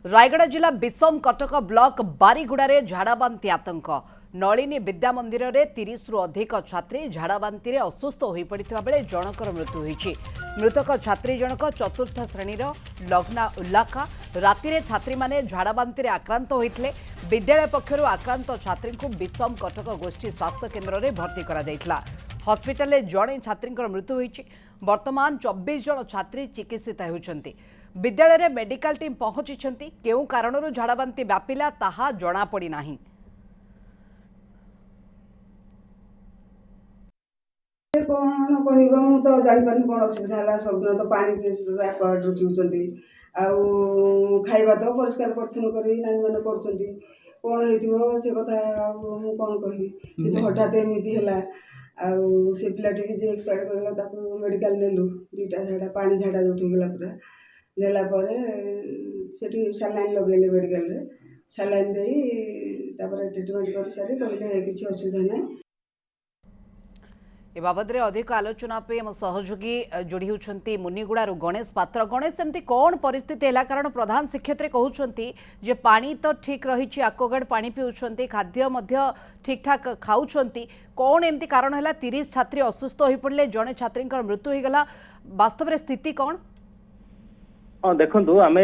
रायगढ़ जिला विषम कटक ब्लॉक बारीगुड़े झाड़ाबांति आतंक नलिनी विद्या मंदिर में 30 रु अधिक छात्री झाड़ाबांति असुस्थ हो पड़ा बेले जनकर मृत्यु होती। मृतक छात्री जनक चतुर्थ श्रेणी लग्ना उल्लाखा राति छात्री माने झाड़ाबांति आक्रांत होते विद्यालय पक्षर आक्रांत छात्री को विषम कटक गोष्ठी स्वास्थ्य केन्द्र में भर्ती करा हॉस्पिटल जड़े छात्री मृत्यु होती। वर्तमान 24 जन छात्री चिकित्सित होती। विद्यालय रे मेडिकल टीम पहुंची केउ कारणरू झाड़ाबांति व्यापिला ताहा जणा पड़ी नाही। कौन कहबा मु तो जानि पानी कौन असुविधा है सब दिन तो पानी पिउचंती आउ खाइबा तो परिष्कार परिच्छन्न करी नानी माने करचंती कौन हेतिबो से कथा मु कौन कहबी कि हठात एमिति हैला आउ से पिलाटी की जे एक्सपायर करला ताको मेडिकल नेलु दुईटा झाड़ा पानी झाड़ा उठी गेला पूरा नेला परे सेठी सलाइन लगेले मेडिकल रे सलाइन देई तापर ट्रीटमेंट कर सारी कहले किछि असुविधा नै। ए बाबद रे अधिक आलोचना पे हम सहयोगी जोड़ी होछंती मुनिगुड़ारू गणेश पात्र। गणेश एमती कौन परिस्थिति है कारण प्रधान शिक्षयित्री कहउछंती जे पानी तो ठीक रही आक्वागार्ड पानी पिउछंती खाद्य मध्य ठीक ठाक खाउछंती कौन एमती कारण है 30 छात्री असुस्थ हो पड़े जड़े छात्री मृत्यु हो गला वास्तव में स्थिति कौन? हाँ देखु आम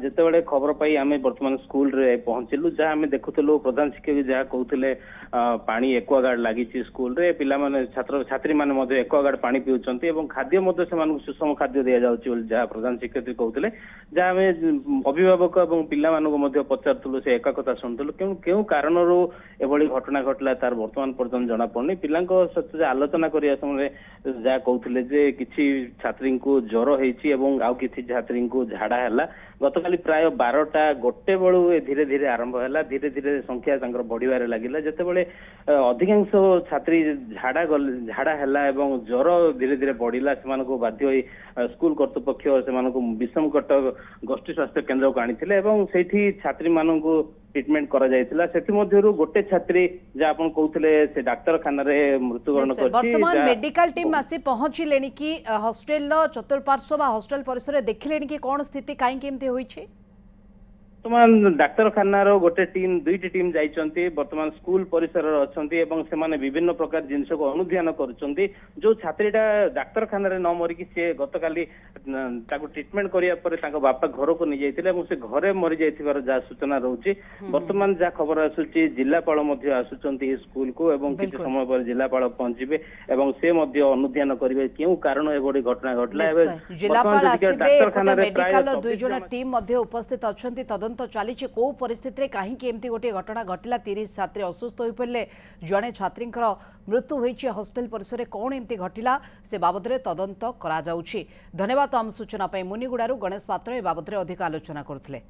जिते खबर पाई आम बर्तमान स्कूल रे पहुंचलु जहाँ आम देखुलु प्रधान शिक्षक जहाँ कहते पानी एक्वागार्ड लगी स्कूल रे पिला माने छात्र छात्री माने मध्य एक्वागार्ड पानी पिउचंती एवं खाद्य मध्य से सुषम खाद्य दिया जाउची जहाँ प्रधान शिक्षक कहते जहाँ आम अभिभावक और पिला मध्य पचारूँ से एका कथा शुणुलु क्यों कारणरू एभली घटना घटला तार वर्तमान पर्यटन जना पड़नी पिला सहित आलोचना करिया समय जहाँ कहते किसी छात्री को ज्वर होती आउ किसी छात्री को झाड़ा है गतकाली प्राय 12टा गोटे बेलू धीरे धीरे आरंभ है धीरे धीरे संख्या बढ़िबार लगिला जितेबाला अधिकांश छात्री झाड़ा झाड़ा है ज्वर धीरे धीरे बढ़ला से बाध्य होई स्कूल कर्तृपक्ष से विषम कटक गोष्ठी स्वास्थ्य केन्द्र को आनी छात्री मानक ट्रिटमेंट करा जायतिला सेति मध्यरु गोटे छात्री जे आपन कहउतले से डाक्तरखाना रे मृत्युवरण करछि। वर्तमान मेडिकल टीम आसी पहुंची लेनी कि हॉस्टल लो चतुर्पार्श्व बा हॉस्टल परिसर देखिलेनी कि कोन स्थिति काई केमते होई छै? वर्तमान डाक्तरखाना रो गोटे टीम दुईटी टीम जाइछंती वर्तमान स्कूल परिसर अछंती एवं सेमाने विभिन्न प्रकार जिनस को अनुध्यान करछंती जो छात्रीटा डाक्तरखाना रे न मरि कि से गतकाली ताको ट्रीटमेंट करिया परे ताको बापा घर को नि जाइतिले एवं से घरे मरि जाइथिबार जा सूचना रहउची। वर्तमान जा खबर आसुची जिल्लापाल मध्ये आसुचंती स्कूल को एवं किछ समय पर जिल्लापाल पहुंचीबे एवं से मध्ये अनुध्यान करिवे केउ कारण एबोडी घटना घटला एवं जिल्लापाल आसीबे मेडिकल दुई जण टीम मध्ये उपस्थित अछंती तदंत चली कौ परिस्थिति कहीं एमती गोटे घटना घटला 30 छात्री असुस्थ हो पड़े जड़े छात्री मृत्यु होती हॉस्टल परिसर कौन एमती घटला से बाबद में तदंत करा जाउछि। धन्यवाद आम सूचना मुनिगुड़ारू गणेश पात्र ए बाबद में अधिक आलोचना करथिले।